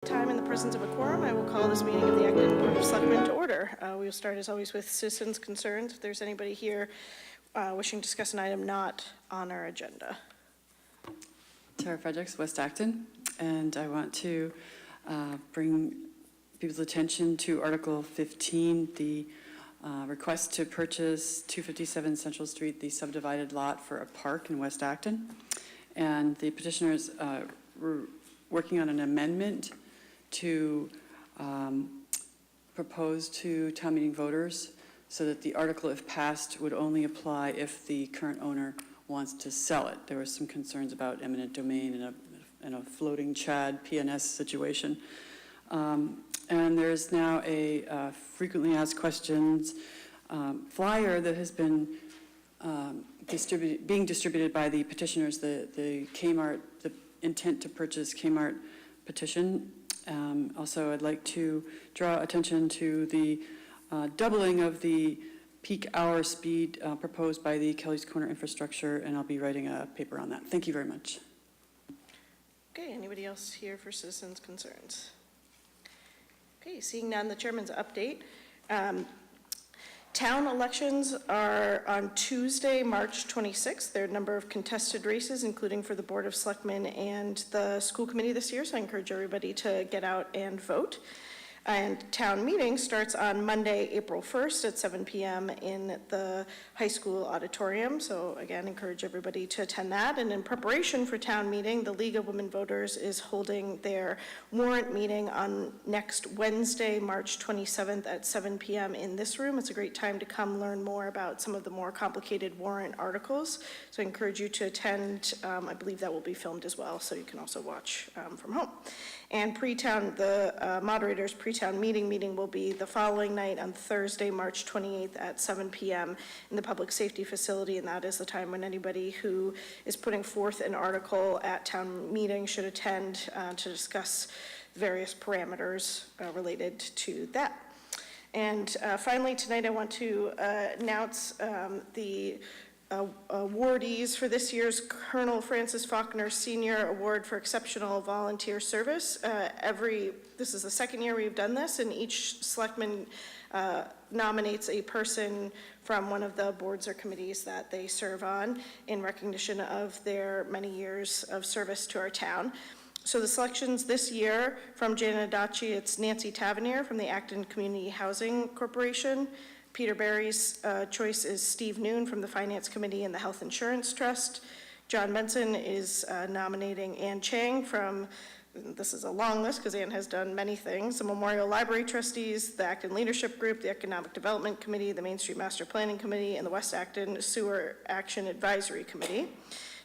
Time in the presence of a quorum, I will call this meeting of the Acton Board of Selectmen to order. We will start as always with citizens' concerns. If there's anybody here wishing to discuss an item not on our agenda. Tara Fredericks, West Acton, and I want to bring people's attention to Article 15, the request to purchase 257 Central Street, the subdivided lot for a park in West Acton. And the petitioners were working on an amendment to propose to town meeting voters so that the article, if passed, would only apply if the current owner wants to sell it. There were some concerns about eminent domain and a floating Chad PNS situation. And there's now a frequently asked questions flyer that has been being distributed by the petitioners, the Kmart, the intent to purchase Kmart petition. Also, I'd like to draw attention to the doubling of the peak hour speed proposed by the Kelly's Corner Infrastructure, and I'll be writing a paper on that. Thank you very much. Okay, anybody else here for citizens' concerns? Okay, seeing none, the chairman's update. Town elections are on Tuesday, March 26th. There are a number of contested races, including for the Board of Selectmen and the school committee this year, so I encourage everybody to get out and vote. And town meeting starts on Monday, April 1st at 7 p.m. in the high school auditorium. So again, encourage everybody to attend that. And in preparation for town meeting, the League of Women Voters is holding their warrant meeting on next Wednesday, March 27th at 7 p.m. in this room. It's a great time to come learn more about some of the more complicated warrant articles. So I encourage you to attend. I believe that will be filmed as well, so you can also watch from home. And pre-town, the moderator's pre-town meeting will be the following night on Thursday, March 28th at 7 p.m. in the public safety facility, and that is the time when anybody who is putting forth an article at town meeting should attend to discuss various parameters related to that. And finally, tonight I want to announce the awardees for this year's Colonel Francis Faulkner Senior Award for Exceptional Volunteer Service. This is the second year we've done this, and each selectman nominates a person from one of the boards or committees that they serve on in recognition of their many years of service to our town. So the selections this year from Janadachi, it's Nancy Tavernier from the Acton Community Housing Corporation. Peter Barry's choice is Steve Noon from the Finance Committee and the Health Insurance Trust. John Benson is nominating Ann Chang from, this is a long list because Ann has done many things, the Memorial Library Trustees, the Acton Leadership Group, the Economic Development Committee, the Main Street Master Planning Committee, and the West Acton Sewer Action Advisory Committee.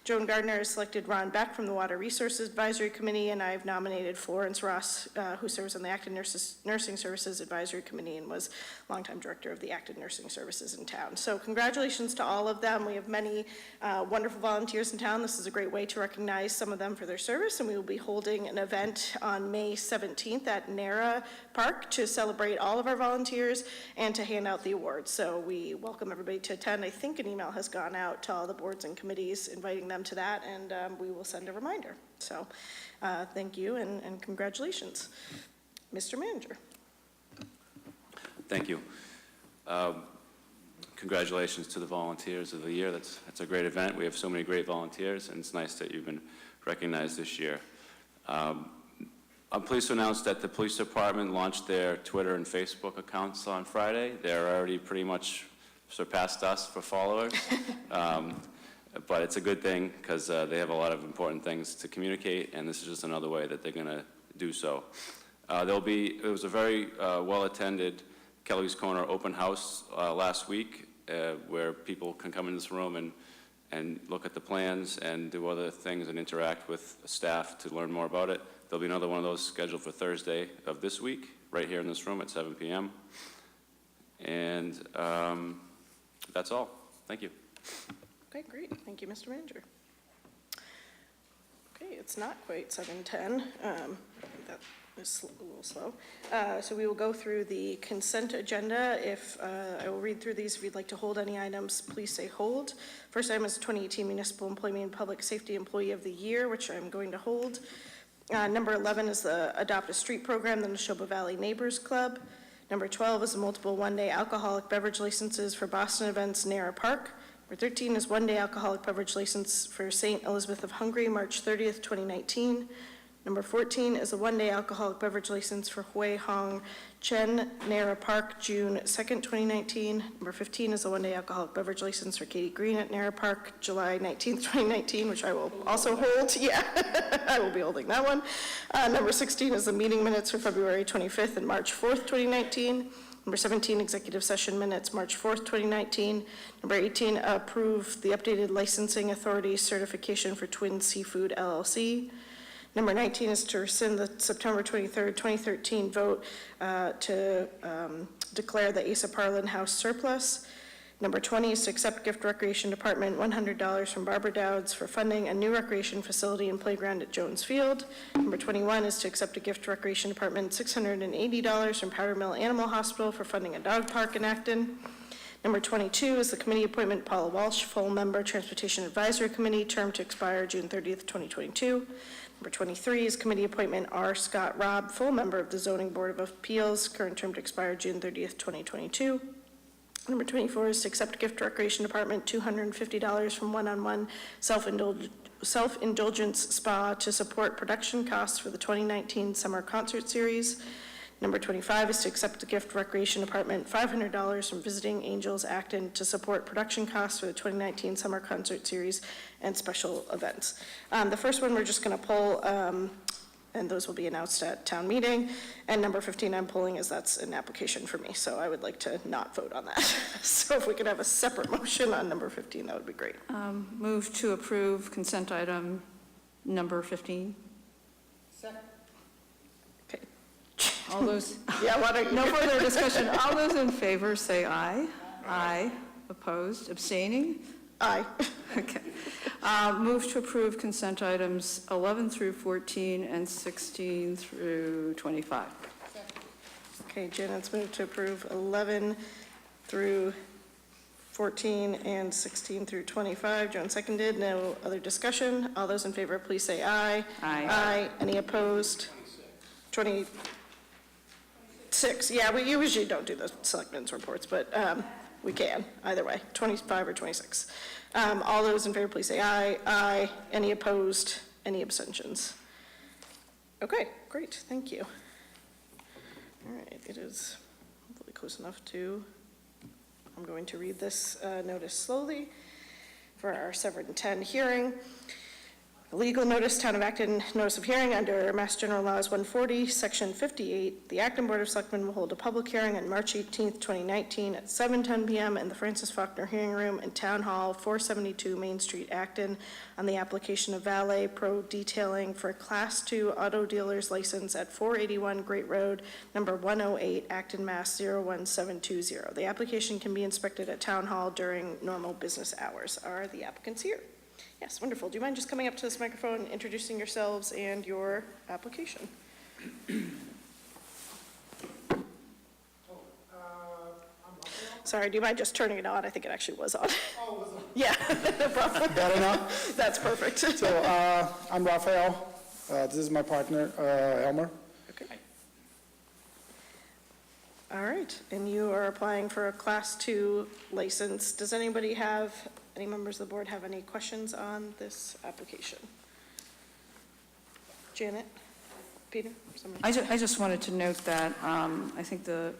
Joan Gardner has selected Ron Beck from the Water Resources Advisory Committee, and I've nominated Florence Ross, who serves on the Acton Nursing Services Advisory Committee and was longtime director of the Acton Nursing Services in town. So congratulations to all of them. We have many wonderful volunteers in town. This is a great way to recognize some of them for their service, and we will be holding an event on May 17th at Nara Park to celebrate all of our volunteers and to hand out the awards. So we welcome everybody to attend. I think an email has gone out to all the boards and committees inviting them to that, and we will send a reminder. So thank you and congratulations. Mr. Manager. Thank you. Congratulations to the volunteers of the year. That's a great event. We have so many great volunteers, and it's nice that you've been recognized this year. I'm pleased to announce that the police department launched their Twitter and Facebook accounts on Friday. They're already pretty much surpassed us for followers. But it's a good thing because they have a lot of important things to communicate, and this is just another way that they're going to do so. It was a very well-attended Kelly's Corner open house last week where people can come in this room and look at the plans and do other things and interact with staff to learn more about it. There'll be another one of those scheduled for Thursday of this week, right here in this room at 7 p.m. And that's all. Thank you. Okay, great. Thank you, Mr. Manager. Okay, it's not quite 7:10. That is a little slow. So we will go through the consent agenda. I will read through these. If you'd like to hold any items, please say hold. First item is 2018 Municipal Employment and Public Safety Employee of the Year, which I'm going to hold. Number 11 is the Adopt a Street program, the Neshoba Valley Neighbors Club. Number 12 is the multiple one-day alcoholic beverage licenses for Boston events, Nara Park. Number 13 is one-day alcoholic beverage license for St. Elizabeth of Hungary, March 30th, 2019. Number 14 is a one-day alcoholic beverage license for Hui Hong Chen, Nara Park, June 2nd, 2019. Number 15 is a one-day alcoholic beverage license for Katie Green at Nara Park, July 19th, 2019, which I will also hold. Yeah, I will be holding that one. Number 16 is the meeting minutes for February 25th and March 4th, 2019. Number 17, executive session minutes, March 4th, 2019. Number 18, approve the updated licensing authority certification for Twin Seafood LLC. Number 19 is to rescind the September 23rd, 2013 vote to declare the Asa Parlin House surplus. Number 20 is to accept Gift Recreation Department $100 from Barbara Dowds for funding a new recreation facility and playground at Jones Field. Number 21 is to accept a Gift Recreation Department $680 from Powder Mill Animal Hospital for funding a dog park in Acton. Number 22 is the committee appointment Paula Walsh, full member, Transportation Advisory Committee, term to expire June 30th, 2022. Number 23 is committee appointment R. Scott Robb, full member of the Zoning Board of Appeals, current term to expire June 30th, 2022. Number 24 is to accept Gift Recreation Department $250 from One-on-One Self-Indulgence Spa to support production costs for the 2019 Summer Concert Series. Number 25 is to accept the Gift Recreation Department $500 from Visiting Angels Acton to support production costs for the 2019 Summer Concert Series and special events. The first one we're just going to pull, and those will be announced at town meeting. And number 15 I'm pulling as that's an application for me, so I would like to not vote on that. So if we could have a separate motion on number 15, that would be great. Move to approve consent item number 15. Okay. All those, Yeah, why don't you? no further discussion. All those in favor say aye. Aye. Opposed? Abstaining? Aye. Okay. Move to approve consent items 11 through 14 and 16 through 25. Okay, Janet's moved to approve 11 through 14 and 16 through 25. Joan seconded. No other discussion. All those in favor, please say aye. Aye. Aye. Any opposed? 26. Yeah, we usually don't do the selectmen's reports, but we can either way, 25 or 26. All those in favor, please say aye. Aye. Any opposed? Any abstentions? Okay, great. Thank you. All right, it is hopefully close enough to, I'm going to read this notice slowly for our 7:10 hearing. Legal notice, Town of Acton notice of hearing under Mass General Laws 140, Section 58. The Acton Board of Selectmen will hold a public hearing on March 18th, 2019 at 7:10 p.m. in the Francis Faulkner Hearing Room in Town Hall, 472 Main Street, Acton, on the application of Valet Pro Detailing for a Class 2 auto dealer's license at 481 Great Road, number 108, Acton, Mass. 01720. The application can be inspected at Town Hall during normal business hours. Are the applicants here? Yes, wonderful. Do you mind just coming up to this microphone, introducing yourselves and your application? Sorry, do you mind just turning it on? I think it actually was on. Oh, was it? Yeah, no problem. Better now? That's perfect. So, I'm Raphael. This is my partner, Elmer. Okay. All right, and you are applying for a Class 2 license. Does anybody have, any members of the board have any questions on this application? Janet? Peter? Someone? I just wanted to note that I think the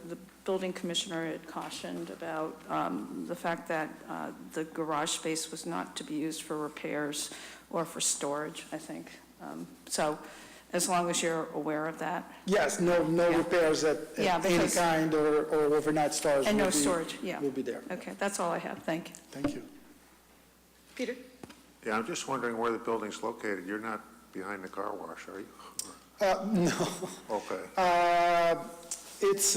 building commissioner had cautioned about the fact that the garage space was not to be used for repairs or for storage, I think. So as long as you're aware of that. Yes, no Yeah. repairs at Yeah, any because- kind or overnight stores. And no will be- storage, yeah. Will be there. Okay, that's all I have. Thank you. Thank you. Peter? Yeah, I'm just wondering where the building's located. You're not behind the car wash, are you? No. Okay. It's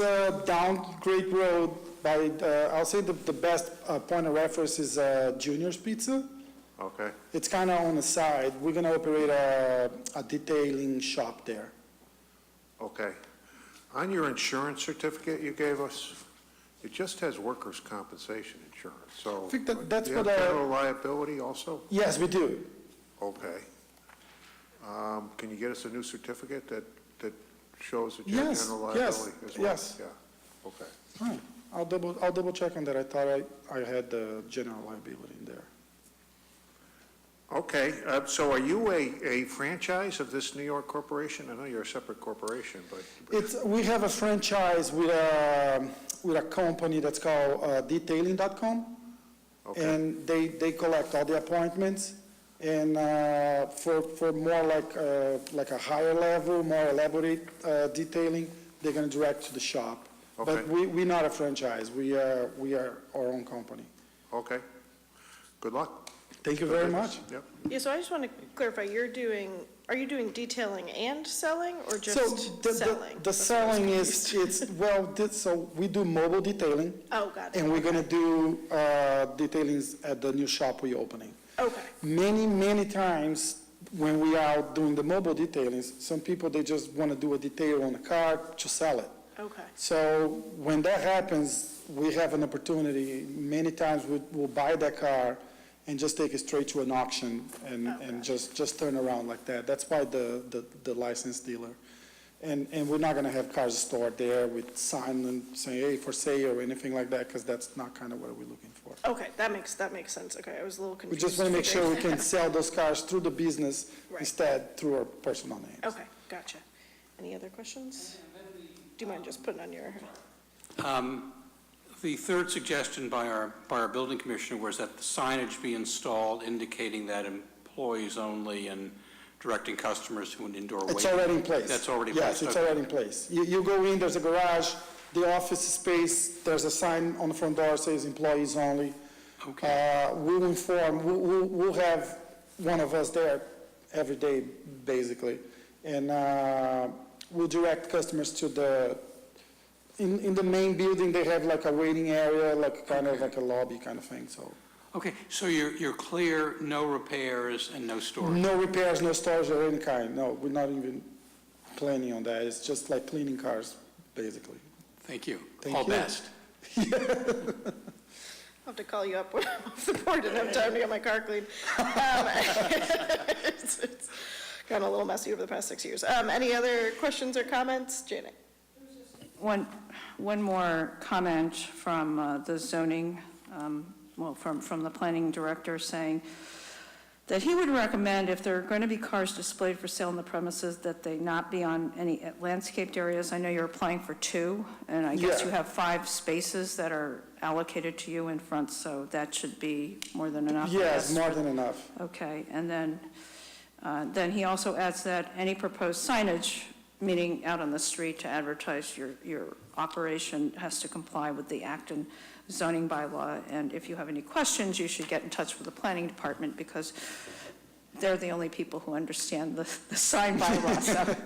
down Great Road by, I'll say the best point of reference is Junior's Pizza. Okay. It's kind of on the side. We're going to operate a detailing shop there. Okay. On your insurance certificate you gave us, it just has workers' compensation insurance, so. I think that's do you have what general liability also? Yes, we do. Okay. Can you get us a new certificate that shows that you have Yes, general yes, liability as well? yes. Yeah, okay. All right, I'll double check on that. I thought I had the general liability in there. Okay, so are you a franchise of this New York corporation? I know you're a separate corporation, but... We have a franchise with a company that's called detailing.com. Okay. And they collect all the appointments, and for more like a higher level, more elaborate detailing, they're gonna direct to the shop. Okay. But we're not a franchise, we are our own company. Okay. Good luck. Thank you very much. Yep. Yeah, so I just want to clarify, are you doing detailing and selling, or So just selling? the selling is, so we do mobile detailing, Oh, got it. and we're Okay. gonna do detailings at the new shop we're opening. Okay, Many times when we are doing the mobile detailings, some people, they just want to do a detail on a car to sell it. okay, So when that happens, we have an opportunity, many times we'll buy that car and just take it straight to an auction and just turn around like that. That's why the licensed dealer. And we're not going to have cars stored there with sign and saying, hey, for sale or anything like that, because that's not kind of what we're looking for. okay, that makes sense. Okay, I was a little We confused. just want to make sure we can sell those cars through the business Right. instead through our personal names. Okay, gotcha. Any other questions? Do you mind just putting on your, The third suggestion by our building commissioner was that the signage be installed indicating that employees only and directing customers to an indoor waiting. It's already in place. That's already Yes, placed, it's okay. already in place. You go in, there's a garage, the office space, there's a sign on the front door that says employees only. Okay. We'll inform, we'll have one of us there every day, basically. And we'll direct customers to in the main building, they have like a waiting area, like kind of like a lobby kind of thing, so. Okay, so you're clear, no repairs and no storage? No repairs, no storage of any kind, no, we're not even planning on that. It's just like cleaning cars, basically. Thank you. Thank All you. best. I'll have to call you up when I'm off the board and have time to get my car cleaned. It's gotten a little messy over the past 6 years. Any other questions or comments? Janet? One more comment from the zoning, from the planning director, saying that he would recommend, if there are going to be cars displayed for sale on the premises, that they not be on any landscaped areas. I know you're applying for 2, and I guess Yeah. you have 5 spaces that are allocated to you in front, so that should be more than enough. I Yes, guess, more for- than enough. Okay, and then he also adds that any proposed signage, meaning out on the street to advertise your operation, has to comply with the Acton zoning bylaw. And if you have any questions, you should get in touch with the planning department, because they're the only people who understand the sign bylaw. So,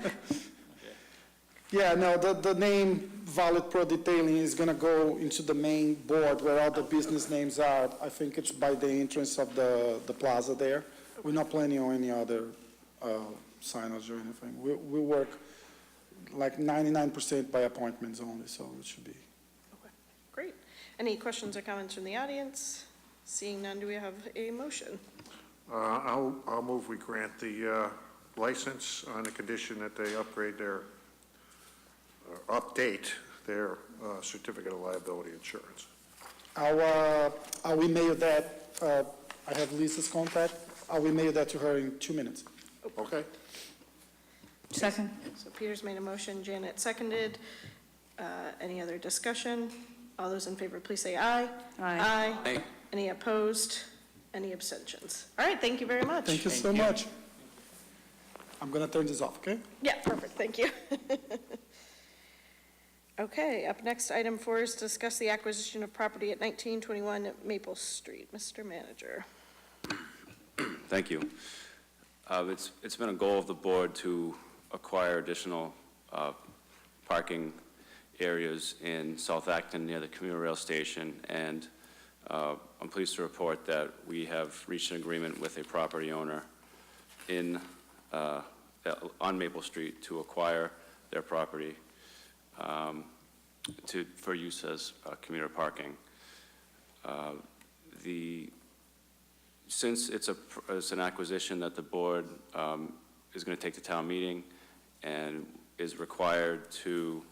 Yeah, no, the name Valid Pro Detailing is gonna go into the main board where all the business names are. I think it's by the entrance of the plaza there. We're not planning on any other signage or anything. We work like 99% by appointments only, so it should be. Okay, great. Any questions or comments from the audience? Seeing none, do we have a motion? I'll move we grant the license on the condition that they upgrade update their certificate of liability insurance. I'll email that, I have Lisa's contact. I'll email that to her in 2 minutes. Okay? second. So Peter's made a motion, Janet seconded. Any other discussion? All those in favor, please say aye. Aye. Aye. Any opposed? Any abstentions? All right, thank you very much. Thank you so much. I'm gonna turn this off, okay? Yeah, perfect, thank you. Okay, up next, item 4 is to discuss the acquisition of property at 1921 Maple Street. Mr. Manager. Thank you. It's been a goal of the board to acquire additional parking areas in South Acton near the commuter rail station, and I'm pleased to report that we have reached an agreement with a property owner on Maple Street to acquire their property for use as commuter parking. Since it's an acquisition that the board is going to take to town meeting and is required to,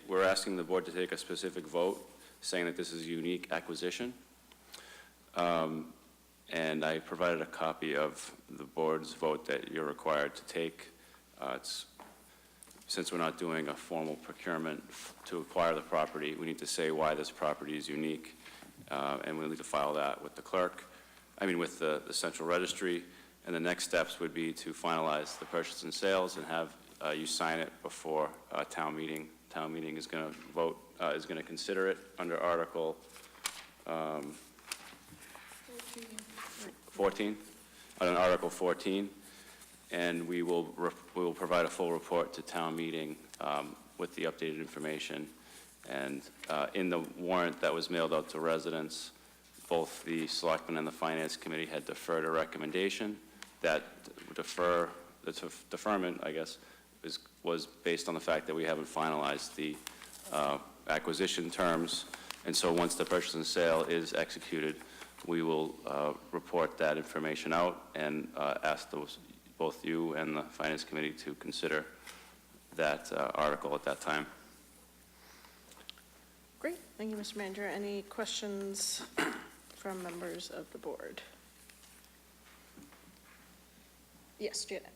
we're asking the board to take a specific vote saying that this is a unique acquisition. And I provided a copy of the board's vote that you're required to take. Since we're not doing a formal procurement to acquire the property, we need to say why this property is unique, and we'll need to file that with the clerk, with the central registry, and the next steps would be to finalize the purchase and sales and have you sign it before town meeting. Town meeting is going to vote, is going to consider it under Article 14, on Article 14. And we will provide a full report to town meeting with the updated information. And in the warrant that was mailed out to residents, both the Selectmen and the Finance Committee had deferred a recommendation. That deferment, I guess, was based on the fact that we haven't finalized the acquisition terms. And so once the purchase and sale is executed, we will report that information out and ask both you and the Finance Committee to consider that article at that time. Great, thank you, Mr. Manager. Any questions from members of the board? Yes, Janet.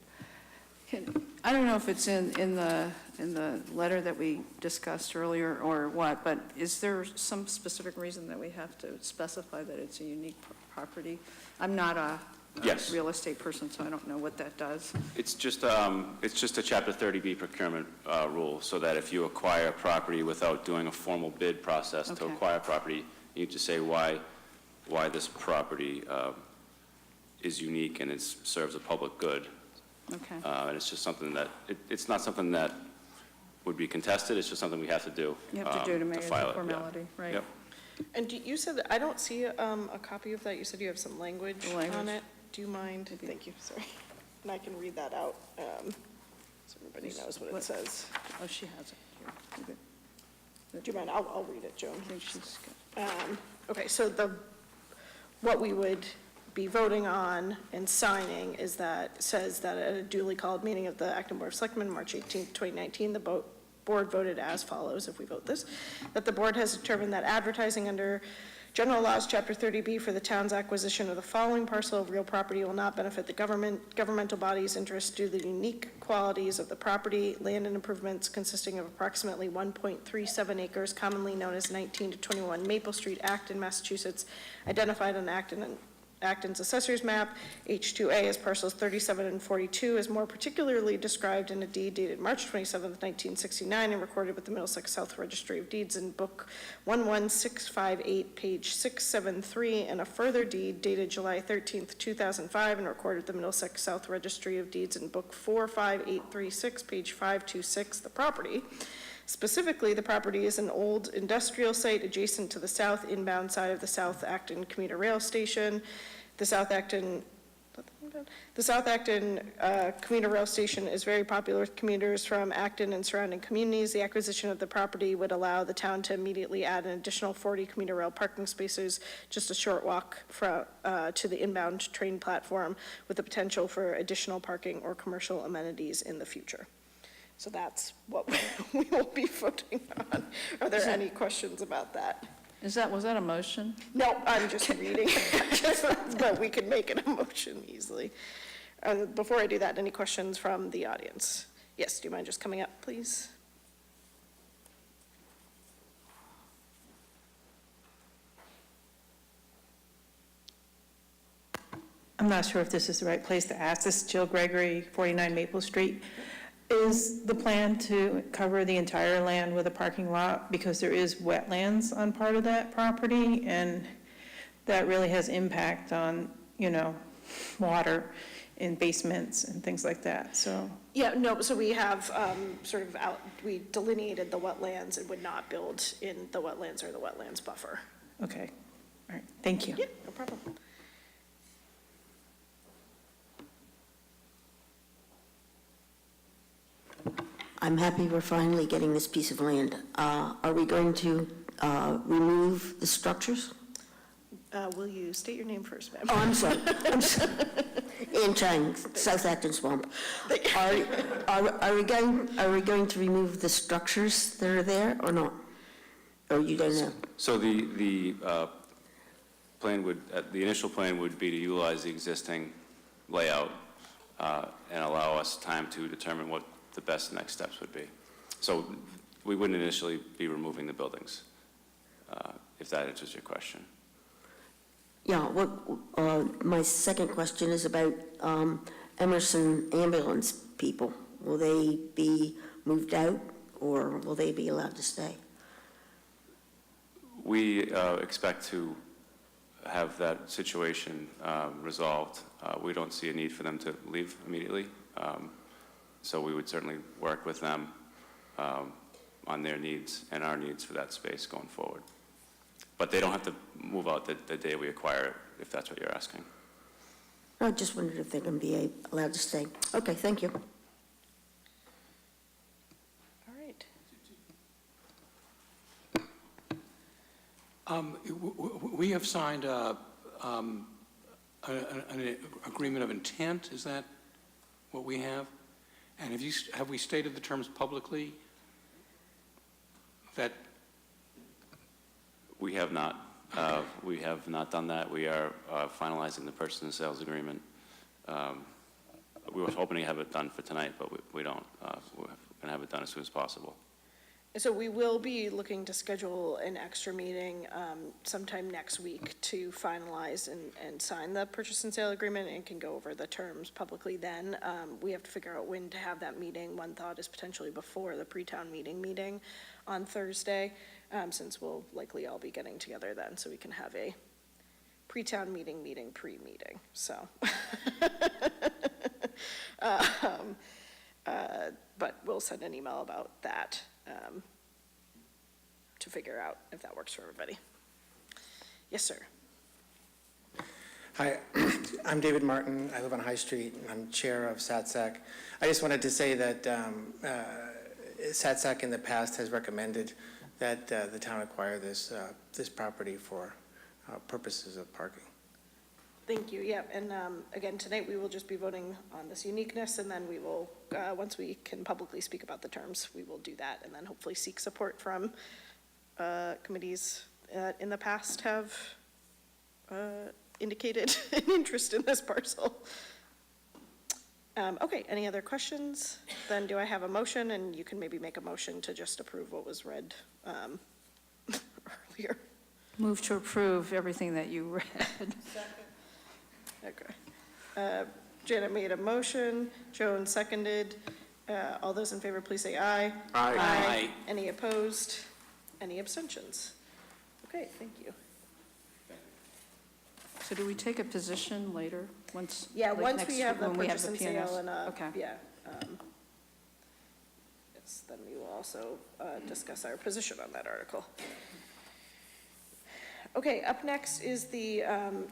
I don't know if it's in the letter that we discussed earlier or what, but is there some specific reason that we have to specify that it's a unique property? I'm not a Yes. real estate person, so I don't know what that does. It's just a Chapter 30B procurement rule, so that if you acquire property without doing a formal bid process to Okay. acquire property, you need to say why this property is unique and it serves a public good. Okay. And it's just something that, it's not something that would be contested, it's just something we have to do. You have to do to make it file a yeah. formality, right? Yep. And you said, I don't see a copy of that. You said you have some language The language. on it. Do you mind? Thank you, sorry. And I can read that out so everybody knows what it says. Oh, she has it here. You good? Do you mind? I'll read it, Joan. I think she's good. Okay, so what we would be voting on and signing says that at a duly called meeting of the Acton Board of Selectmen, March 18th, 2019, the board voted as follows, if we vote this, that the board has determined that advertising under General Laws, Chapter 30B for the town's acquisition of the following parcel of real property will not benefit the governmental body's interests due to the unique qualities of the property, land and improvements consisting of approximately 1.37 acres, commonly known as 19 to 21 Maple Street, Acton, Massachusetts, identified on Acton's assessor's map, H2A, as parcels 37 and 42, is more particularly described in a deed dated March 27, 1969, and recorded with the Middlesex South Registry of Deeds in Book 11658, page 673, and a further deed dated July 13, 2005, and recorded with the Middlesex South Registry of Deeds in Book 45836, page 526, the property. Specifically, the property is an old industrial site adjacent to the south inbound side of the South Acton commuter rail station. The South Acton commuter rail station is very popular with commuters from Acton and surrounding communities. The acquisition of the property would allow the town to immediately add an additional 40 commuter rail parking spaces, just a short walk to the inbound train platform, with the potential for additional parking or commercial amenities in the future. So that's what we will be voting on. Are there any questions about that? Was that a motion? No, I'm just reading, but we can make it a motion easily. Before I do that, any questions from the audience? Yes, do you mind just coming up, please? I'm not sure if this is the right place to ask this. Jill Gregory, 49 Maple Street. Is the plan to cover the entire land with a parking lot because there is wetlands on part of that property, and that really has impact on, water in basements and things like that, so. Yeah, no, so we have we delineated the wetlands and would not build in the wetlands or the wetlands buffer. Okay, all right, thank you. Yeah, no problem. I'm happy we're finally getting this piece of land. Are we going to remove the structures? Will you state your name first, ma'am? Oh, I'm sorry. Ann Chang, South Acton Swamp. Are we going to remove the structures that are there or not? Or you don't know? So the plan would, the initial plan would be to utilize the existing layout and allow us time to determine what the best next steps would be. So we wouldn't initially be removing the buildings, if that answers your question. Yeah, my second question is about Emerson ambulance people. Will they be moved out, or will they be allowed to stay? We expect to have that situation resolved. We don't see a need for them to leave immediately. So we would certainly work with them on their needs and our needs for that space going forward. But they don't have to move out the day we acquire it, if that's what you're asking. I just wondered if they're going to be allowed to stay. Okay, thank you. All right. We have signed an agreement of intent, is that what we have? And have we stated the terms publicly? That We have not. We have not done that. We are finalizing the purchase and sales agreement. We were hoping to have it done for tonight, but we don't. We're going to have it done as soon as possible. So we will be looking to schedule an extra meeting sometime next week to finalize and sign the purchase and sale agreement, and can go over the terms publicly then. We have to figure out when to have that meeting. One thought is potentially before the pre-town meeting on Thursday, since we'll likely all be getting together then, so we can have a pre-town meeting pre-meeting, so. But we'll send an email about that to figure out if that works for everybody. Yes, sir. Hi, I'm David Martin. I live on High Street, and I'm chair of SATSAC. I just wanted to say that SATSAC in the past has recommended that the town acquire this property for purposes of parking. Thank you, yeah, and again, tonight we will just be voting on this uniqueness, and then we will, once we can publicly speak about the terms, we will do that, and then hopefully seek support from committees in the past have indicated an interest in this parcel. Okay, any other questions? Then do I have a motion, and you can maybe make a motion to just approve what was read earlier. Move to approve everything that you read. Okay. Janet made a motion, Joan seconded. All those in favor, please say aye. Aye. Aye. Any opposed? Any abstentions? Okay, thank you. So do we take a position later, once? Yeah, like once next- we have the when we purchase and PNS? sale and, Okay. yeah. Yes, then we will also discuss our position on that article. Okay, up next is the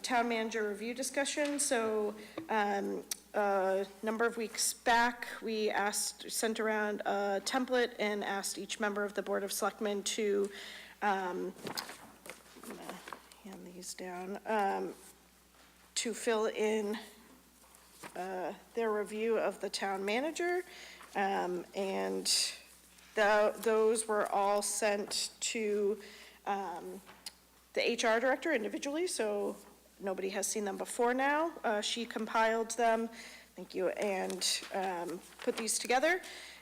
town manager review discussion. So a number of weeks back, we sent around a template and asked each member of the Board of Selectmen to, I'm gonna hand these down, to fill in their review of the town manager. And those were all sent to the HR director individually, so nobody has seen them before now. She compiled them, thank you, and put these together.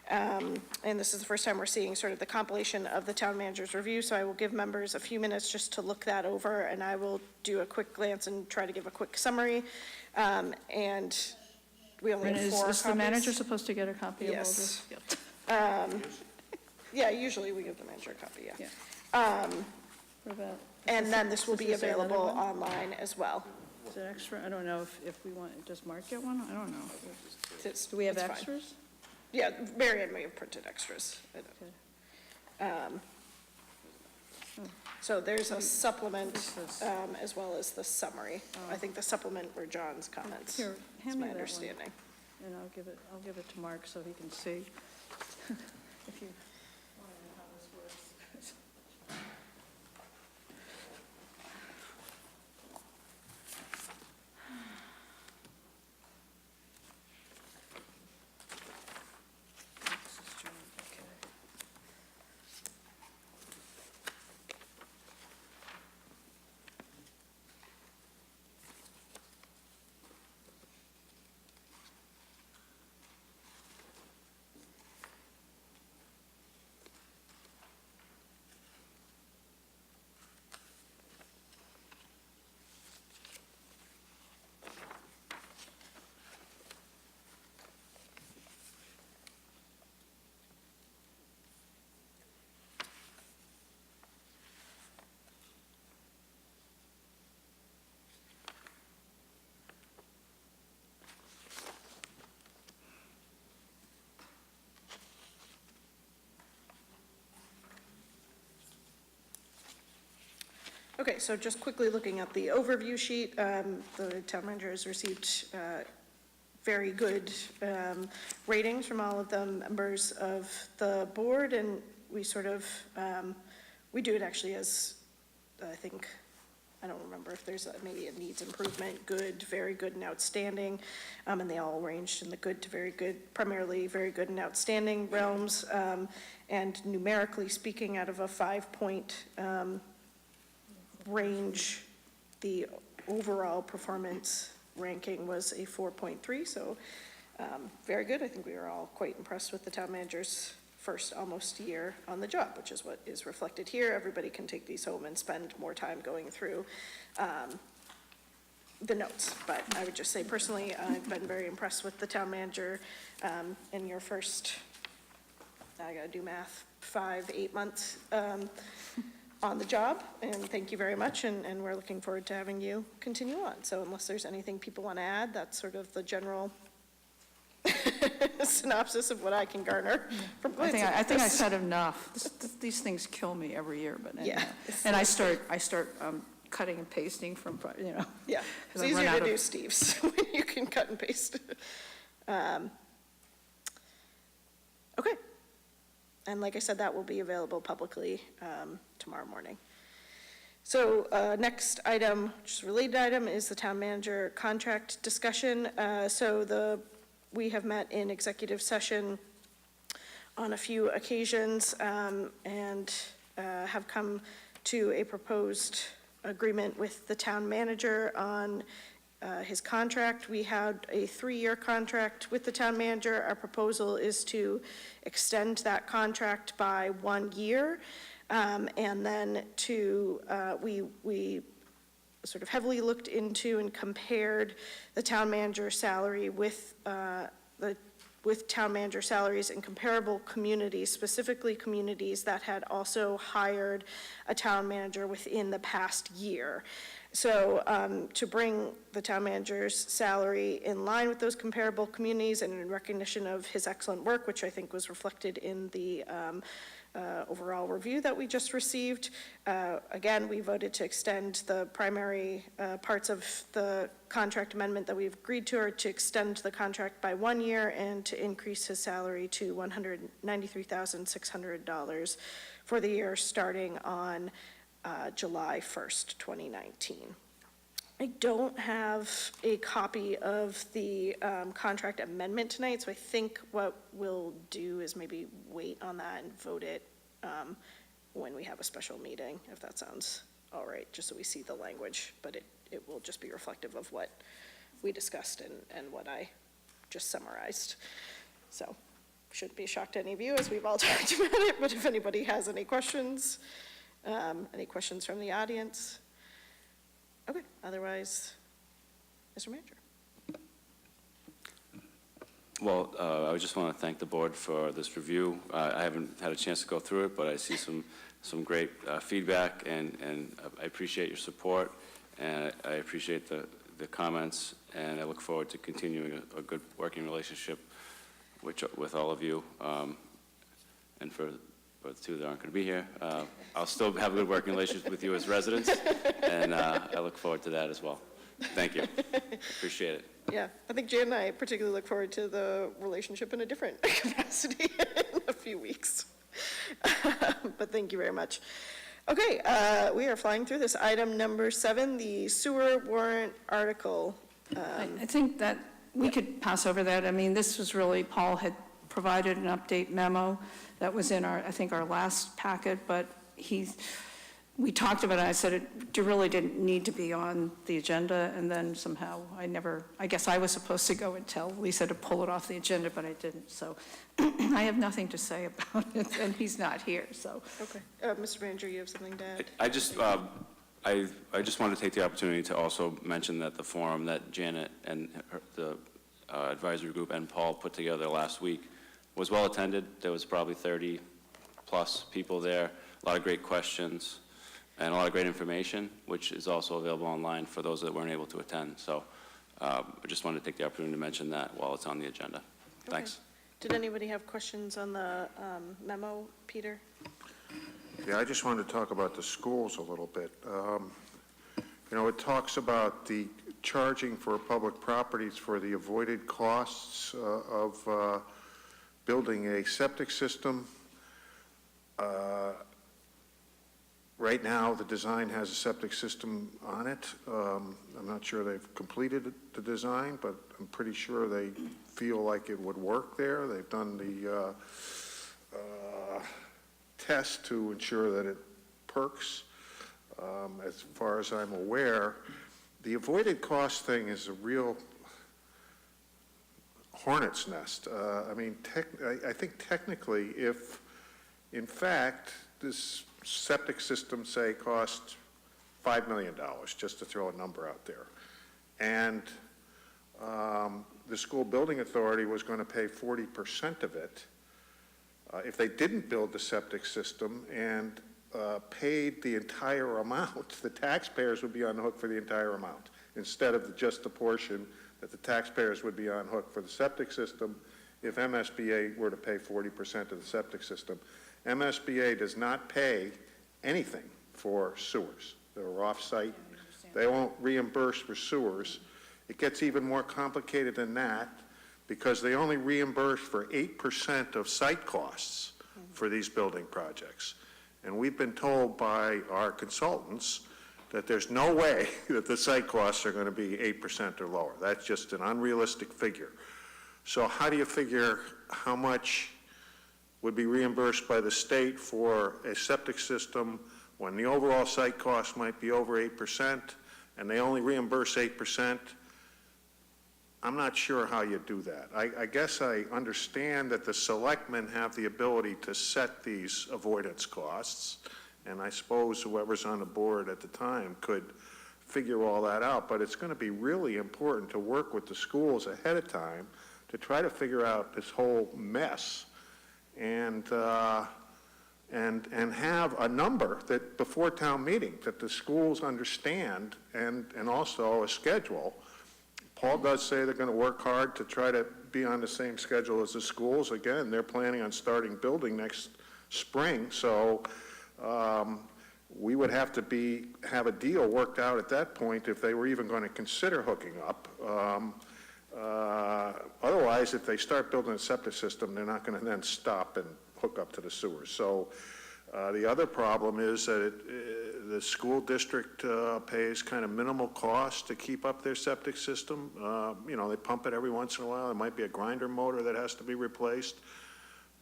And this is the first time we're seeing sort of the compilation of the town manager's review, so I will give members a few minutes just to look that over, and I will do a quick glance and try to give a quick summary. And we only have 4 copies. Is the manager supposed to get a copy of all Yes. this? Yeah, usually we give the manager a copy, yeah. Yeah. What about? And then this will be Is there another available one? online as well. Is it extra? I don't know if we want, does Mark get one? I don't know. It's- Do we have it's fine. extras? Yeah, Marianne may have printed extras. I don't- So there's a supplement as well as the summary. I think the supplement were John's comments. Here, That's hand me my that one. understanding. And I'll give it to Mark so he can see if you want to know how this works. Okay, so just quickly looking at the overview sheet, the town manager has received very good ratings from all of the members of the board, and we sort of, we do it actually as, I think, I don't remember if there's maybe a needs improvement, good, very good, and outstanding, and they all ranged in the good to very good, primarily very good and outstanding realms, and numerically speaking, out of a 5-point range, the overall performance ranking was a 4.3, so very good. I think we were all quite impressed with the town manager's first almost year on the job, which is what is reflected here. Everybody can take these home and spend more time going through the notes, but I would just say personally, I've been very impressed with the town manager in your first, I gotta do math, 5-8 months on the job, and thank you very much, and we're looking forward to having you continue on. So unless there's anything people want to add, that's sort of the general synopsis of what I can garner from glancing at I think I this. said enough. These things kill me every year, but Yeah. and I start cutting and pasting from, Yeah, it's 'cause I run easier out to of- do Steve's when you can cut and paste. Okay. And like I said, that will be available publicly tomorrow morning. So next item, just a related item, is the town manager contract discussion. We have met in executive session on a few occasions and have come to a proposed agreement with the town manager on his contract. We had a 3-year contract with the town manager. Our proposal is to extend that contract by 1 year. And then we sort of heavily looked into and compared the town manager salary with town manager salaries in comparable communities, specifically communities that had also hired a town manager within the past year. So to bring the town manager's salary in line with those comparable communities and in recognition of his excellent work, which I think was reflected in the overall review that we just received. Again, we voted to extend the primary parts of the contract amendment that we've agreed to, are to extend the contract by 1 year and to increase his salary to $193,600 for the year starting on July 1st, 2019. I don't have a copy of the contract amendment tonight, so I think what we'll do is maybe wait on that and vote it when we have a special meeting, if that sounds all right, just so we see the language, but it will just be reflective of what we discussed and what I just summarized. So shouldn't be a shock to any of you as we've all talked about it, but if anybody has any questions from the audience? Okay, otherwise, Mr. Manager. Well, I just want to thank the board for this review. I haven't had a chance to go through it, but I see some great feedback, and I appreciate your support, and I appreciate the comments, and I look forward to continuing a good working relationship with all of you, and for the two that aren't going to be here. I'll still have a good working relationship with you as residents, and I look forward to that as well. Thank you. Appreciate it. Yeah, I think Jan and I particularly look forward to the relationship in a different capacity in a few weeks. But thank you very much. Okay, we are flying through this. Item number 7, the sewer warrant article. I think that we could pass over that. I mean, this was really, Paul had provided an update memo that was in our last packet, but we talked about it. I said it really didn't need to be on the agenda, and then somehow I guess I was supposed to go and tell Lisa to pull it off the agenda, but I didn't. So I have nothing to say about it, and he's not here, so. Okay, Mr. Manager, you have something to add? I just wanted to take the opportunity to also mention that the forum that Janet and the advisory group and Paul put together last week was well attended. There was probably 30 plus people there, a lot of great questions and a lot of great information, which is also available online for those that weren't able to attend. So I just wanted to take the opportunity to mention that while it's on the agenda. Thanks. Did anybody have questions on the memo, Peter? Yeah, I just wanted to talk about the schools a little bit. You know, it talks about the charging for public properties for the avoided costs of building a septic system. Right now, the design has a septic system on it. I'm not sure they've completed the design, but I'm pretty sure they feel like it would work there. They've done the test to ensure that it perks. As far as I'm aware, the avoided cost thing is a real hornet's nest. I mean, I think technically, if in fact this septic system, say, cost $5 million, just to throw a number out there, and the school building authority was going to pay 40% of it, if they didn't build the septic system and paid the entire amount, the taxpayers would be on the hook for the entire amount, instead of just the portion that the taxpayers would be on hook for the septic system if MSBA were to pay 40% of the septic system. MSBA does not pay anything for sewers. They're off-site. They won't reimburse for sewers. It gets even more complicated than that because they only reimburse for 8% of site costs for these building projects. And we've been told by our consultants that there's no way that the site costs are going to be 8% or lower. That's just an unrealistic figure. So how do you figure how much would be reimbursed by the state for a septic system when the overall site cost might be over 8% and they only reimburse 8%? I'm not sure how you do that. I guess I understand that the selectmen have the ability to set these avoidance costs, and I suppose whoever's on the board at the time could figure all that out, but it's going to be really important to work with the schools ahead of time to try to figure out this whole mess and have a number that before town meeting that the schools understand and also a schedule. Paul does say they're going to work hard to try to be on the same schedule as the schools. Again, they're planning on starting building next spring, so we would have to have a deal worked out at that point if they were even going to consider hooking up. Otherwise, if they start building a septic system, they're not going to then stop and hook up to the sewers. So the other problem is that the school district pays kind of minimal cost to keep up their septic system. You know, they pump it every once in a while. There might be a grinder motor that has to be replaced,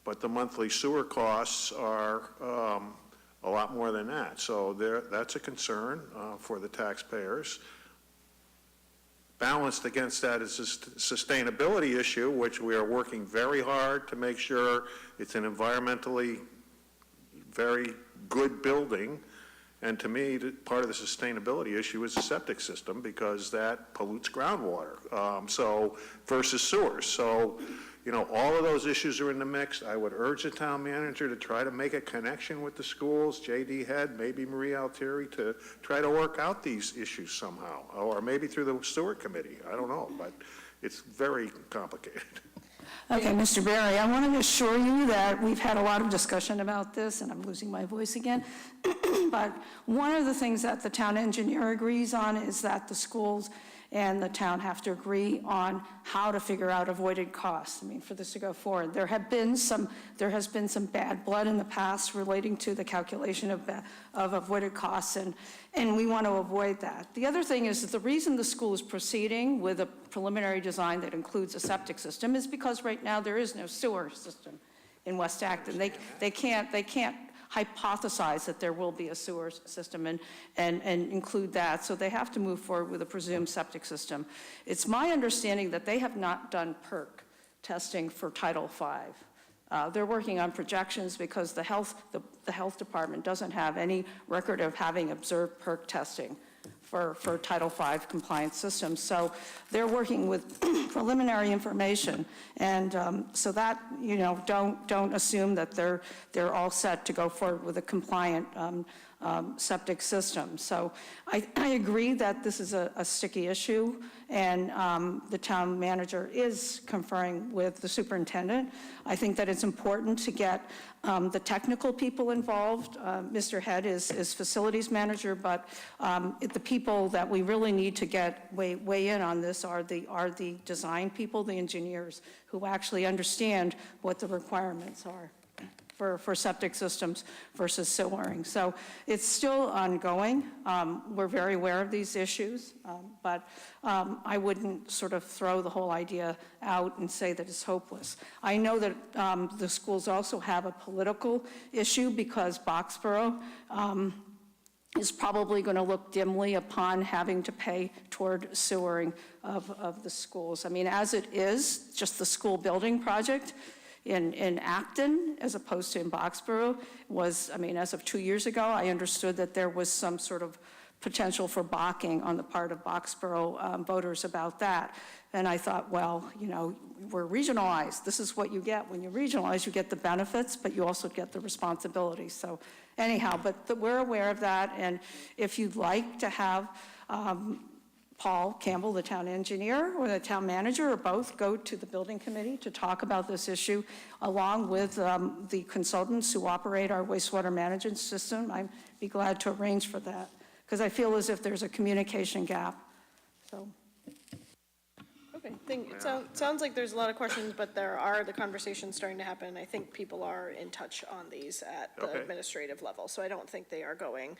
but the monthly sewer costs are a lot more than that. So that's a concern for the taxpayers. Balanced against that is this sustainability issue, which we are working very hard to make sure it's an environmentally very good building. And to me, part of the sustainability issue is the septic system because that pollutes groundwater. So versus sewers. So, you know, all of those issues are in the mix. I would urge the town manager to try to make a connection with the schools, J.D. Head, maybe Marie Altieri, to try to work out these issues somehow, or maybe through the sewer committee. I don't know, but it's very complicated. Okay, Mr. Barry, I want to assure you that we've had a lot of discussion about this, and I'm losing my voice again. But one of the things that the town engineer agrees on is that the schools and the town have to agree on how to figure out avoided costs. I mean, for this to go forward, there has been some bad blood in the past relating to the calculation of avoided costs, and we want to avoid that. The other thing is that the reason the school is proceeding with a preliminary design that includes a septic system is because right now there is no sewer system in West Acton. They can't hypothesize that there will be a sewer system and include that, so they have to move forward with a presumed septic system. It's my understanding that they have not done PERC testing for Title V. They're working on projections because the health department doesn't have any record of having observed PERC testing for Title V compliance systems. So they're working with preliminary information. And so that, you know, don't assume that they're all set to go forward with a compliant septic system. So I agree that this is a sticky issue, and the town manager is conferring with the superintendent. I think that it's important to get the technical people involved. Mr. Head is facilities manager, but the people that we really need to get weigh in on this are the design people, the engineers, who actually understand what the requirements are for septic systems versus sewering. So it's still ongoing. We're very aware of these issues, but I wouldn't sort of throw the whole idea out and say that it's hopeless. I know that the schools also have a political issue because Boxborough is probably going to look dimly upon having to pay toward sewering of the schools. I mean, as it is, just the school building project in Acton, as opposed to in Boxborough, was, I mean, as of 2 years ago, I understood that there was some sort of potential for balking on the part of Boxborough voters about that. And I thought, well, you know, we're regionalized. This is what you get. When you regionalize, you get the benefits, but you also get the responsibility. So anyhow, but we're aware of that. And if you'd like to have Paul Campbell, the town engineer, or the town manager, or both, go to the building committee to talk about this issue, along with the consultants who operate our wastewater management system, I'd be glad to arrange for that, because I feel as if there's a communication gap. So. Okay, it sounds like there's a lot of questions, but there are the conversations starting to happen. I think people are in touch on these at the administrative level, so I don't think they are going,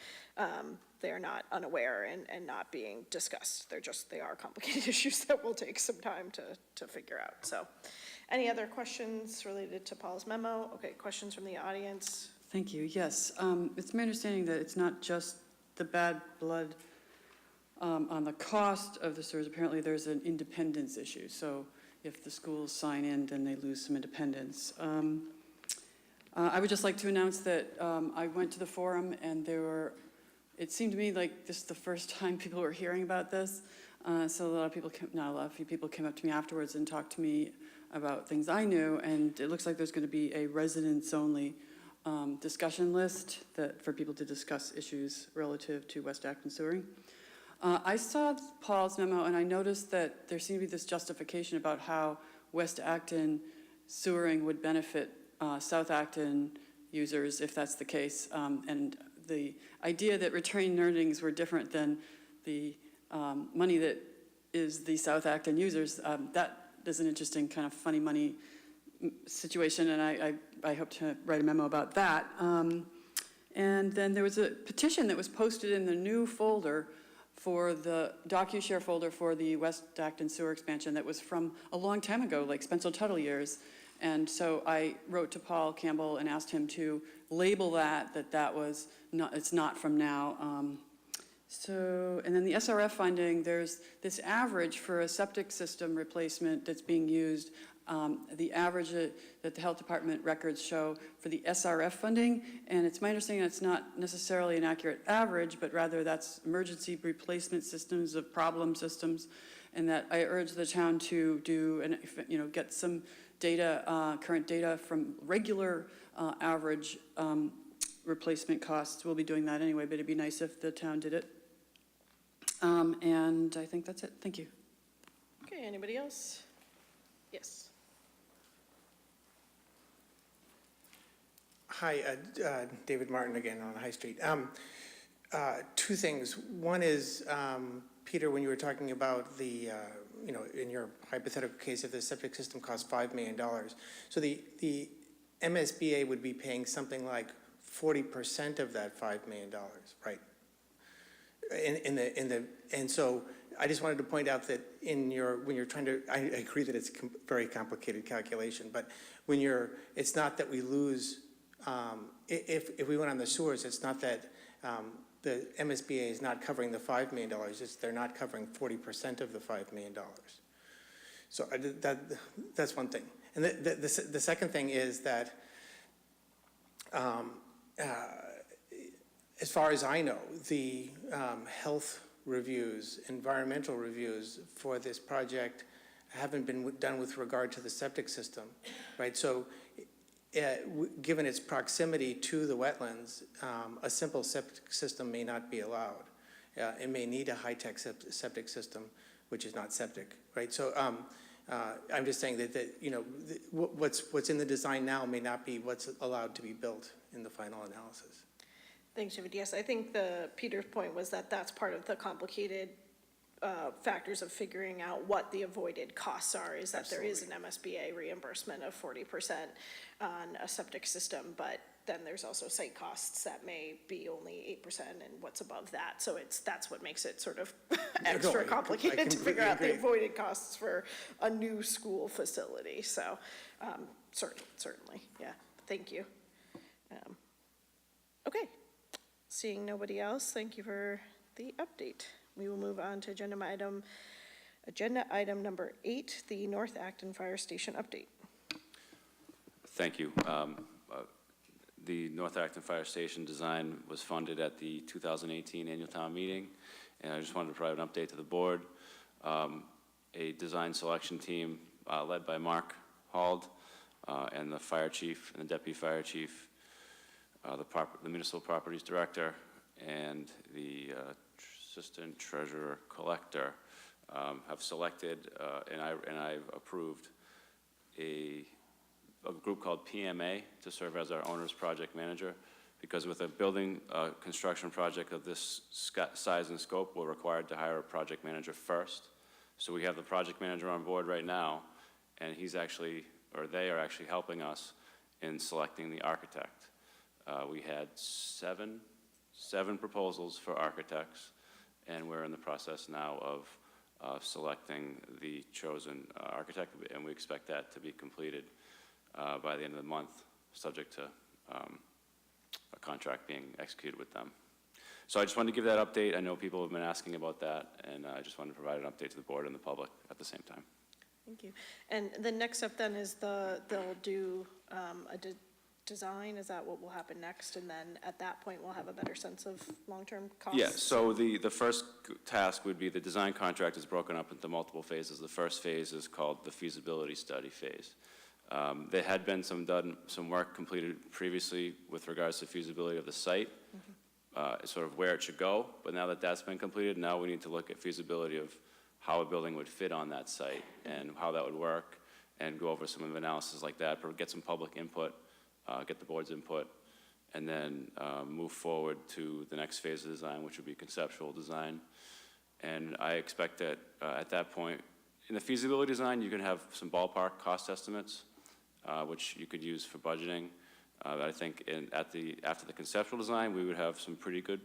they are not unaware and not being discussed. They are complicated issues that will take some time to figure out. So, any other questions related to Paul's memo? Okay, questions from the audience? Thank you. Yes, it's my understanding that it's not just the bad blood on the cost of the sewers. Apparently there's an independence issue. So if the schools sign in, then they lose some independence. I would just like to announce that I went to the forum, and it seemed to me like this is the first time people were hearing about this. So a few people came up to me afterwards and talked to me about things I knew, and it looks like there's going to be a residents-only discussion list for people to discuss issues relative to West Acton sewering. I saw Paul's memo, and I noticed that there seemed to be this justification about how West Acton sewering would benefit South Acton users, if that's the case, and the idea that retained earnings were different than the money that is the South Acton users, that is an interesting kind of funny money situation, and I hope to write a memo about that. And then there was a petition that was posted in the new folder for the DocuShare folder for the West Acton sewer expansion that was from a long time ago, like Spencer Tuttle years. And so I wrote to Paul Campbell and asked him to label that was not, it's not from now. And then the SRF funding, there's this average for a septic system replacement that's being used. The average that the health department records show for the SRF funding, and it's my understanding that's not necessarily an accurate average, but rather that's emergency replacement systems of problem systems, and that I urge the town to do and get some data, current data from regular average replacement costs. We'll be doing that anyway, but it'd be nice if the town did it. And I think that's it. Thank you. Okay, anybody else? Yes. Hi, David Martin again on High Street. Two things. One is, Peter, when you were talking about the, in your hypothetical case, if the septic system costs $5 million, so the MSBA would be paying something like 40% of that $5 million, right? And so I just wanted to point out that when you're trying to, I agree that it's a very complicated calculation, but it's not that we lose. If we went on the sewers, it's not that the MSBA is not covering the $5 million, it's they're not covering 40% of the $5 million. So that's one thing. And the second thing is that as far as I know, the health reviews, environmental reviews for this project haven't been done with regard to the septic system, right? So given its proximity to the wetlands, a simple septic system may not be allowed. It may need a high-tech septic system, which is not septic, right? So I'm just saying that you know, what's in the design now may not be what's allowed to be built in the final analysis. Thanks, David. Yes, I think Peter's point was that that's part of the complicated factors of figuring out what the avoided costs are, is that there is an MSBA reimbursement of 40% on a septic system, but then there's also site costs that may be only 8% and what's above that. So that's what makes it sort of extra complicated to figure out the avoided costs for a new school facility. So certainly, yeah, thank you. Okay, seeing nobody else, thank you for the update. We will move on to agenda item number 8, the North Acton Fire Station update. Thank you. The North Acton Fire Station design was funded at the 2018 annual town meeting, and I just wanted to provide an update to the board. A design selection team led by Mark Hald and the fire chief and the deputy fire chief, the municipal properties director, and the assistant treasurer collector have selected and I've approved a group called PMA to serve as our owner's project manager, because with a building construction project of this size and scope, we're required to hire a project manager first. So we have the project manager on board right now, and they are actually helping us in selecting the architect. We had seven proposals for architects, and we're in the process now of selecting the chosen architect, and we expect that to be completed by the end of the month, subject to a contract being executed with them. So I just wanted to give that update. I know people have been asking about that, and I just wanted to provide an update to the board and the public at the same time. Thank you. And the next step then is they'll do a design. Is that what will happen next? And then at that point, we'll have a better sense of long-term costs? Yeah, so the first task would be the design contract is broken up into multiple phases. The first phase is called the feasibility study phase. There had been some work completed previously with regards to feasibility of the site, sort of where it should go, but now that that's been completed, now we need to look at feasibility of how a building would fit on that site and how that would work, and go over some of the analysis like that, get some public input, get the board's input, and then move forward to the next phase of design, which would be conceptual design. And I expect that at that point, in the feasibility design, you can have some ballpark cost estimates, which you could use for budgeting. I think after the conceptual design, we would have some pretty good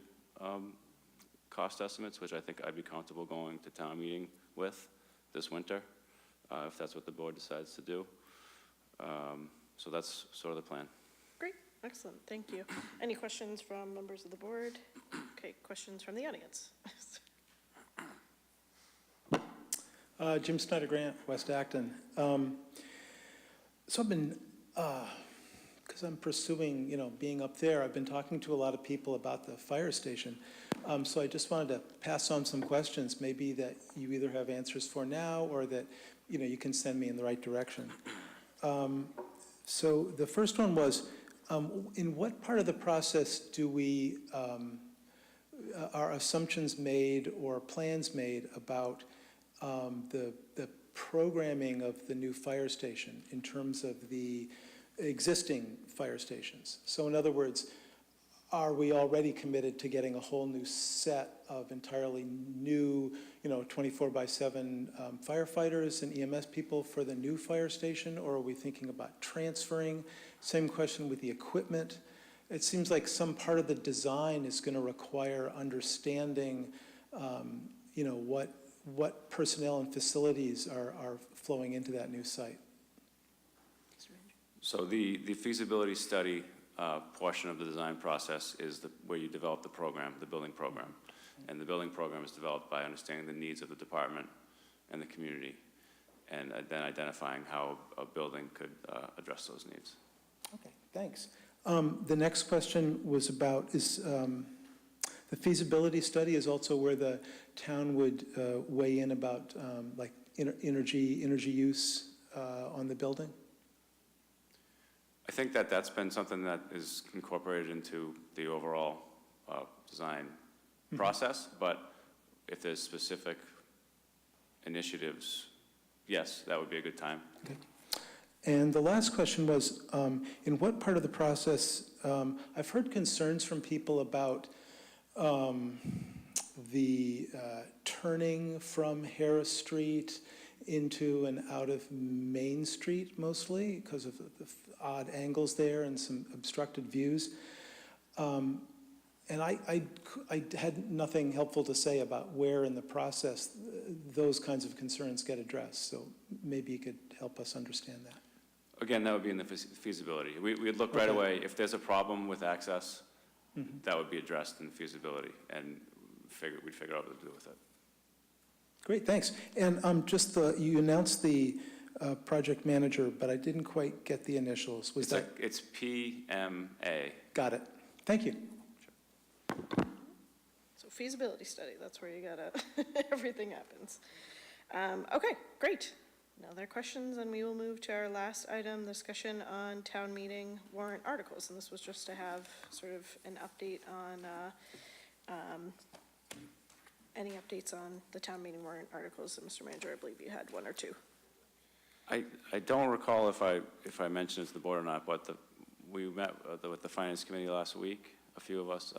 cost estimates, which I think I'd be comfortable going to town meeting with this winter, if that's what the board decides to do. So that's sort of the plan. Great, excellent, thank you. Any questions from members of the board? Okay, questions from the audience? Jim Snyder Grant, West Acton. So I've been, because I'm pursuing, being up there, I've been talking to a lot of people about the fire station. So I just wanted to pass on some questions, maybe that you either have answers for now or that, you can send me in the right direction. So the first one was, in what part of the process do we, are assumptions made or plans made about the programming of the new fire station in terms of the existing fire stations? So in other words, are we already committed to getting a whole new set of entirely new, 24/7 firefighters and EMS people for the new fire station, or are we thinking about transferring? Same question with the equipment. It seems like some part of the design is going to require understanding, what personnel and facilities are flowing into that new site. So the feasibility study portion of the design process is where you develop the program, the building program. And the building program is developed by understanding the needs of the department and the community, and then identifying how a building could address those needs. Okay, thanks. The next question was about, the feasibility study is also where the town would weigh in about like energy use on the building? I think that that's been something that is incorporated into the overall design process, but if there's specific initiatives, yes, that would be a good time. Okay. And the last question was, in what part of the process, I've heard concerns from people about the turning from Harris Street into and out of Main Street mostly, because of the odd angles there and some obstructed views. And I had nothing helpful to say about where in the process those kinds of concerns get addressed. So maybe you could help us understand that. Again, that would be in the feasibility. We'd look right Okay. away, if there's a problem with access, that would be addressed in feasibility, and we'd figure out what to do with it. Great, thanks. And you announced the project manager, but I didn't quite get the initials. Was that? It's PMA. Got it. Thank you. So feasibility study, that's where you gotta, everything happens. Okay, great. No other questions, and we will move to our last item, discussion on town meeting warrant articles. And this was just to have sort of an update on, any updates on the town meeting warrant articles. And Mr. Manager, I believe you had one or two. I don't recall if I mentioned it to the board or not, but we met with the finance committee last week, a few of us,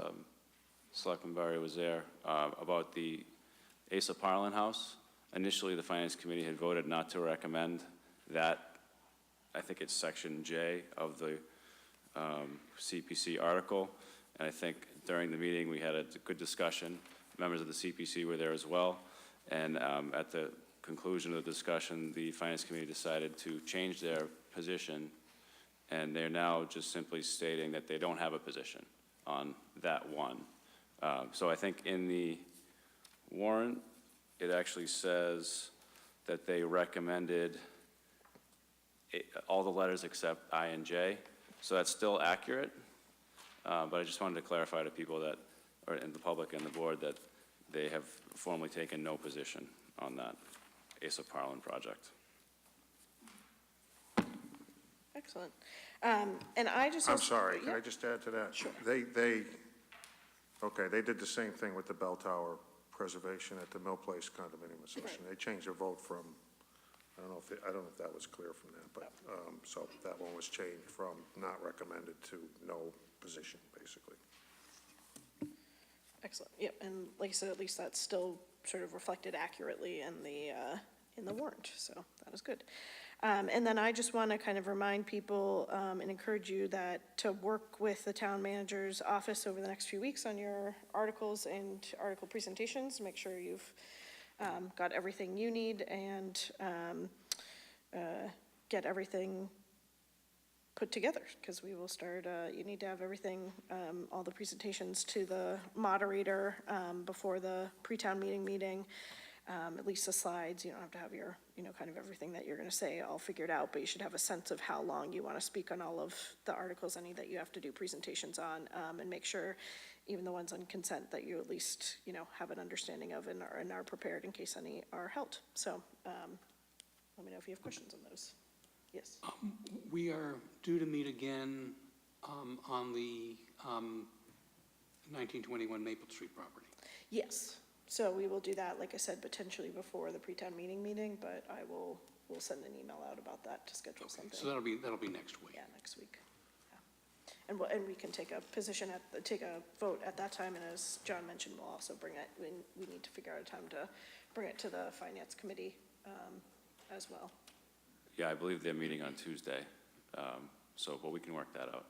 Selectman Barry was there, about the Asa Parlin House. Initially, the finance committee had voted not to recommend that. I think it's section J of the CPC article. And I think during the meeting, we had a good discussion. Members of the CPC were there as well. And at the conclusion of the discussion, the finance committee decided to change their position. And they're now just simply stating that they don't have a position on that one. So I think in the warrant, it actually says that they recommended all the letters except I and J. So that's still accurate. But I just wanted to clarify to people that, or in the public and the board, that they have formally taken no position on that Asa Parlin project. Excellent. And I just. I'm sorry, can Yeah. I just add to that? Sure. They did the same thing with the bell tower preservation at the Mill Place Condominium Association. They changed their vote from, I don't know if that was clear from that, but, so that one was changed from not recommended to no position, basically. Excellent, yep, and like I said, at least that's still sort of reflected accurately in the warrant, so that is good. And then I just want to kind of remind people and encourage you that to work with the town manager's office over the next few weeks on your articles and article presentations, make sure you've got everything you need and get everything put together, because we will start, you need to have everything, all the presentations to the moderator before the pre-town meeting, at least the slides. You don't have to have your, kind of everything that you're going to say all figured out, but you should have a sense of how long you want to speak on all of the articles, any that you have to do presentations on, and make sure, even the ones on consent, that you at least, have an understanding of and are prepared in case any are held. So let me know if you have questions on those. Yes. We are due to meet again on the 1921 Maple Street property. Yes, so we will do that, like I said, potentially before the pre-town meeting, but we'll send an email out about that to schedule something. So that'll be next week. Yeah, next week. Yeah. And we can take a vote at that time, and as John mentioned, we'll also bring it, we need to figure out a time to bring it to the finance committee as well. Yeah, I believe they're meeting on Tuesday, but we can work that out.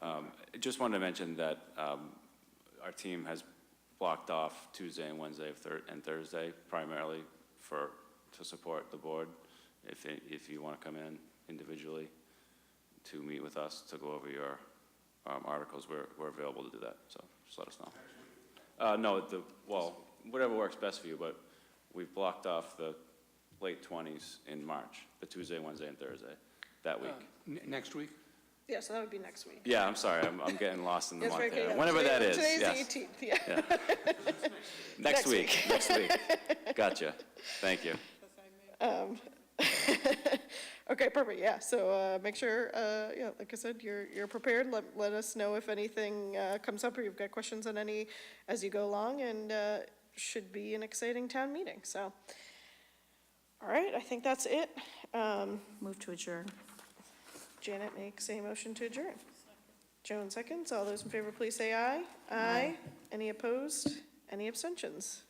I just wanted to mention that our team has blocked off Tuesday and Wednesday and Thursday primarily to support the board. If you want to come in individually to meet with us to go over your articles, we're available to do that. So just let us know. No, whatever works best for you, but we've blocked off the late 20s in March, the Tuesday, Wednesday, and Thursday, that week. Next week? Yeah, so that would be next week. Yeah, I'm sorry, I'm getting lost in the Yes, month right, here. yeah. Whenever that is, Today's yes. the 18th, yeah. Yeah. Next week. Gotcha. Thank you. Okay, perfect, yeah, so make sure, yeah, like I said, you're prepared. Let us know if anything comes up or you've got questions on any as you go along, and should be an exciting town meeting, so. All right, I think that's it. Move to adjourn. Janet makes a motion to adjourn. Joan seconds. All those in favor, please say aye. Aye. Any opposed? Any abstentions?